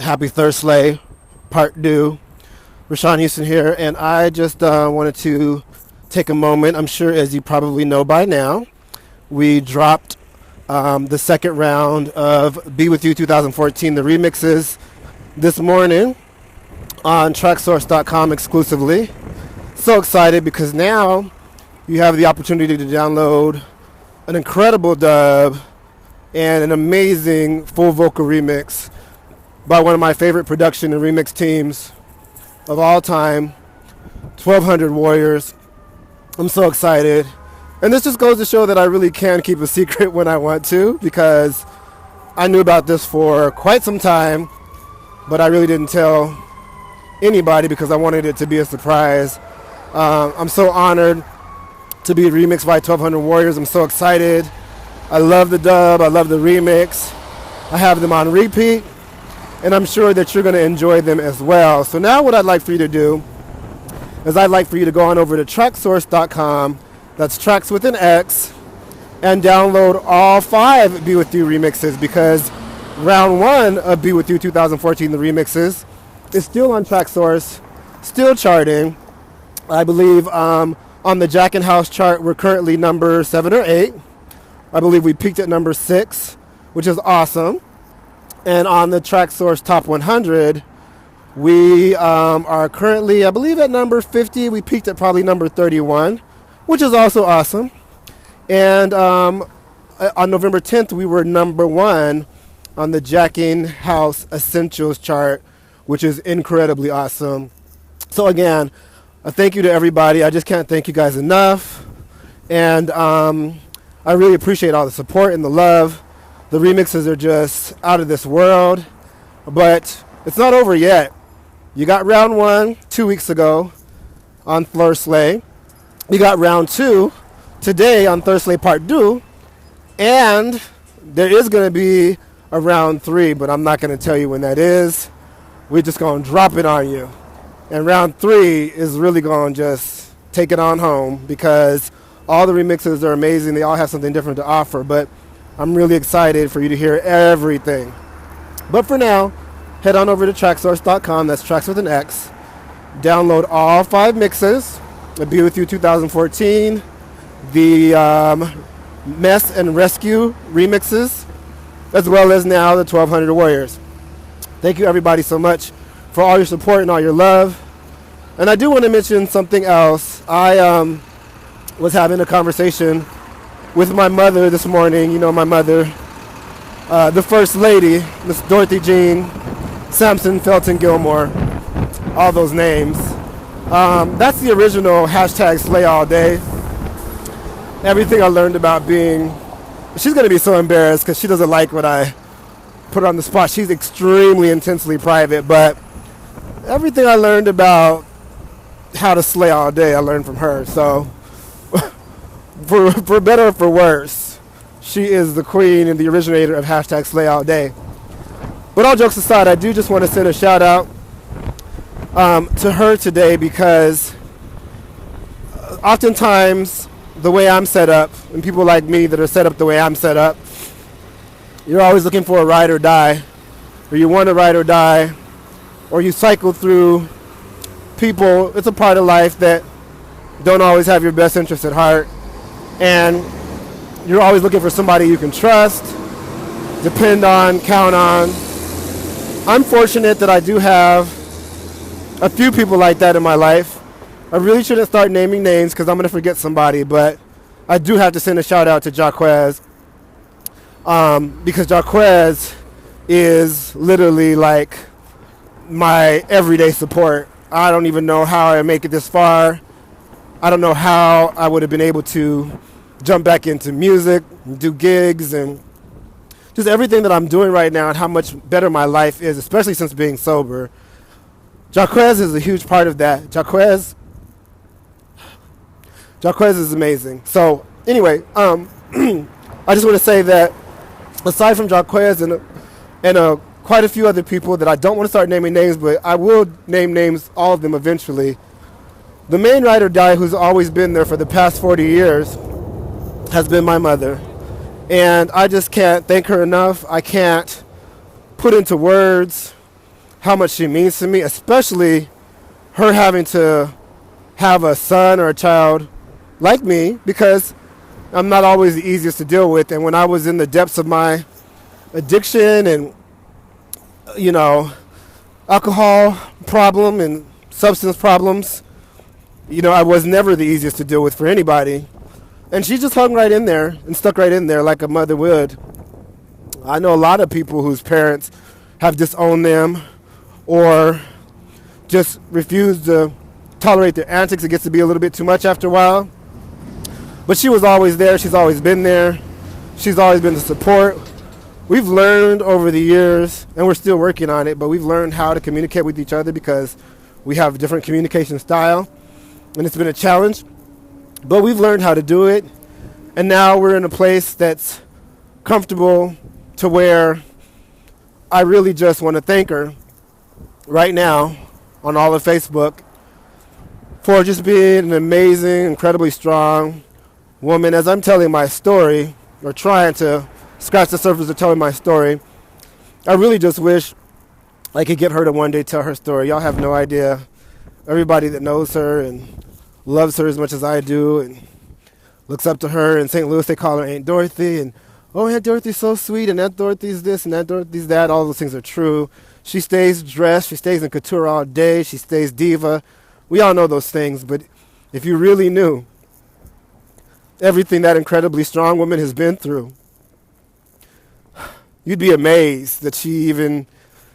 Happy Thursday, part due. Rashawn Houston here, and I just wanted to take a moment. I'm sure, as you probably know by now, we dropped the second round of Be With You 2014, the remixes, this morning on TrackSource.com exclusively. So excited because now you have the opportunity to download an incredible dub and an amazing full vocal remix by one of my favorite production and remix teams of all time, 1200 Warriors. I'm so excited. And this just goes to show that I really can keep a secret when I want to, because I knew about this for quite some time, but I really didn't tell anybody because I wanted it to be a surprise. I'm so honored to be remixed by 1200 Warriors. I'm so excited. I love the dub. I love the remix. I have them on repeat, and I'm sure that you're going to enjoy them as well. So now what I'd like for you to do is I'd like for you to go on over to TrackSource.com, that's Tracks with an X, and download all 5 Be With You remixes, because round 1 of Be With You 2014, the remixes, is still on TrackSource, still charting. I believe on the Jack and House chart, we're currently number 7 or 8. I believe we peaked at number 6, which is awesome. And on the TrackSource Top 100, we are currently, I believe, at number 50. We peaked at probably number 31, which is also awesome. And on November 10th, we were number 1 on the Jacking House Essentials chart, which is incredibly awesome. So again, a thank you to everybody. I just can't thank you guys enough. And I really appreciate all the support and the love. The remixes are just out of this world, but it's not over yet. You got round 1 2 weeks ago on Thursday. You got round 2 today on Thursday Part 2, and there is going to be a round 3, but I'm not going to tell you when that is. We're just going to drop it on you. And round 3 is really going to just take it on home, because all the remixes are amazing. They all have something different to offer, but I'm really excited for you to hear everything. But for now, head on over to TrackSource.com, that's Tracks with an X. Download all 5 mixes, the Be With You 2014, the Mess and Rescue remixes, as well as now the 1200 Warriors. Thank you everybody so much for all your support and all your love. And I do want to mention something else. I was having a conversation with my mother this morning. You know my mother, the First Lady, Miss Dorothy Jean Sampson Felton Gilmore, all those names. That's the original hashtag Slay All Day. Everything I learned about being, she's going to be so embarrassed because she doesn't like what I put her on the spot. She's extremely intensely private, but everything I learned about how to slay all day, I learned from her. So for better or for worse, she is the queen and the originator of hashtag Slay All Day. But all jokes aside, I do just want to send a shout out to her today, because oftentimes the way I'm set up, and people like me that are set up the way I'm set up, you're always looking for a ride or die, or you want to ride or die, or you cycle through people. It's a part of life that don't always have your best interest at heart. And you're always looking for somebody you can trust, depend on, count on. I'm fortunate that I do have a few people like that in my life. I really shouldn't start naming names because I'm going to forget somebody, but I do have to send a shout out to Jaquez, because Jaquez is literally like my everyday support. I don't even know how I make it this far. I don't know how I would have been able to jump back into music, do gigs, and just everything that I'm doing right now, and how much better my life is, especially since being sober. Jaquez is a huge part of that. Jaquez is amazing. So anyway, I just want to say that aside from Jaquez and quite a few other people that I don't want to start naming names, but I will name names, all of them eventually. The main ride or die who's always been there for the past 40 years has been my mother. And I just can't thank her enough. I can't put into words how much she means to me, especially her having to have a son or a child like me, because I'm not always the easiest to deal with. And when I was in the depths of my addiction and, you know, alcohol problem and substance problems, you know, I was never the easiest to deal with for anybody. And she just hung right in there and stuck right in there like a mother would. I know a lot of people whose parents have disowned them or just refused to tolerate their antics. It gets to be a little bit too much after a while. But she was always there. She's always been there. She's always been the support. We've learned over the years, and we're still working on it, but we've learned how to communicate with each other because we have a different communication style. And it's been a challenge, but we've learned how to do it. And now we're in a place that's comfortable to where I really just want to thank her right now on all of Facebook for just being an amazing, incredibly strong woman. As I'm telling my story, or trying to scratch the surface of telling my story, I really just wish I could get her to one day tell her story. Y'all have no idea. Everybody that knows her and loves her as much as I do and looks up to her in St. Louis, they call her Aunt Dorothy. And, oh, Aunt Dorothy's so sweet, and Aunt Dorothy's this, and Aunt Dorothy's that. All those things are true. She stays dressed. She stays in couture all day. She stays diva. We all know those things, but if you really knew everything that incredibly strong woman has been through, you'd be amazed that she even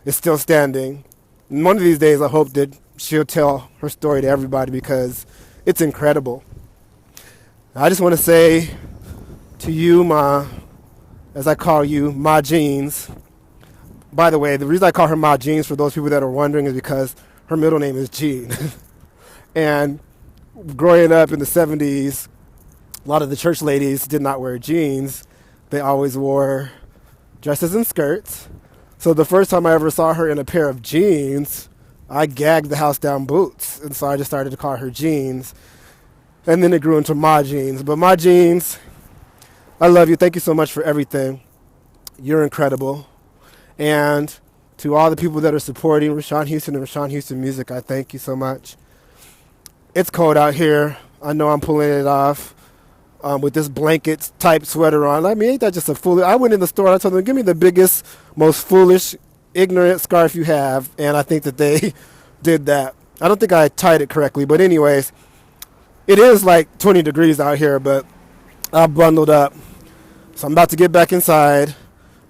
is still standing. And one of these days, I hope that she'll tell her story to everybody because it's incredible. I just want to say to you, Ma, as I call you, Ma Jeans. By the way, the reason I call her Ma Jeans, for those people that are wondering, is because her middle name is Jean. And growing up in the 70s, a lot of the church ladies did not wear jeans. They always wore dresses and skirts. So the first time I ever saw her in a pair of jeans, I gagged the house down boots. And so I just started to call her Jeans. And then it grew into Ma Jeans. But Ma Jeans, I love you. Thank you so much for everything. You're incredible. And to all the people that are supporting Rashawn Houston and Rashawn Houston Music, I thank you so much. It's cold out here. I know I'm pulling it off with this blanket type sweater on. I mean, ain't that just a foolish? I went in the store and I told them, give me the biggest, most foolish, ignorant scarf you have. And I think that they did that. I don't think I tied it correctly. But anyways, it is like 20 degrees out here, but I bundled up. So I'm about to get back inside.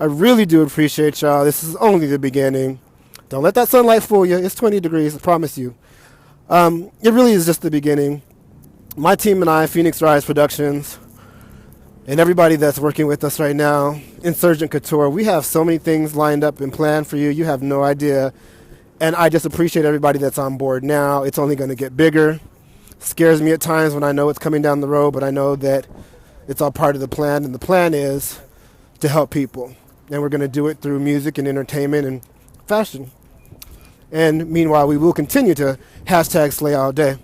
I really do appreciate y'all. This is only the beginning. Don't let that sunlight fool you. It's 20 degrees, I promise you. It really is just the beginning. My team and I, Phoenix Rise Productions, and everybody that's working with us right now, Insurgent Couture, we have so many things lined up and planned for you. You have no idea. And I just appreciate everybody that's on board now. It's only going to get bigger. Scares me at times when I know it's coming down the road, but I know that it's all part of the plan. And the plan is to help people. And we're going to do it through music and entertainment and fashion. And meanwhile, we will continue to hashtag slay all day.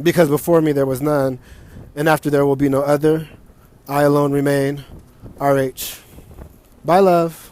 Because before me there was none, and after there will be no other. I alone remain. RH. Bye, love.